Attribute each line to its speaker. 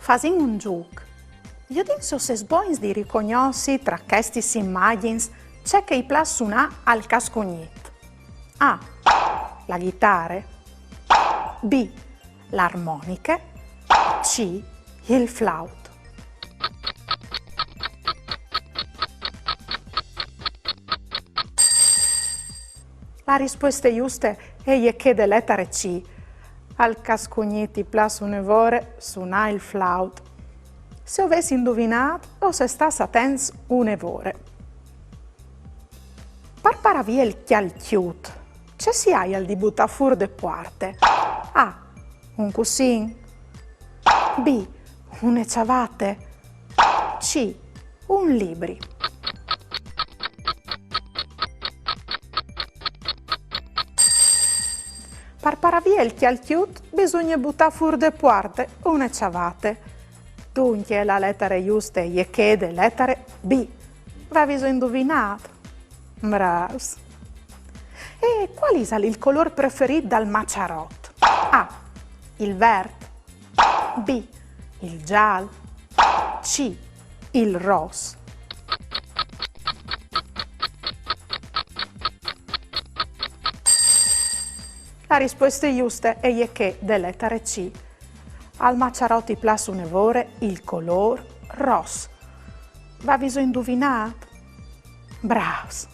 Speaker 1: Fasin un giuc. Io penso se sboins di riconosci tra questi immagini c'è che i plus suona al cascognit. A. La chitarra. B. L'armonica. C. Il flauto. La risposta giusta è che delle lettere C. Al cascogniti plus un'evore suona il flauto. Se avessi indovinato o se stassi attenti un'evore. Per paravia il chialchiut, c'è si hai al di buttare fuori de parte? A. Un cussin. B. Une ciabatte. C. Un libri. Per paravia il chialchiut bisogna buttare fuori de parte une ciabatte. Dunque la lettera giusta è che de lettere B. Va viso indovinato. Bravos. E qual è il colore preferito dal macciarotto? A. Il verde. B. Il giallo. C. Il rosso. La risposta giusta è che de lettere C. Al macciarotti plus un'evore il colore rosso. Va viso indovinato. Bravos.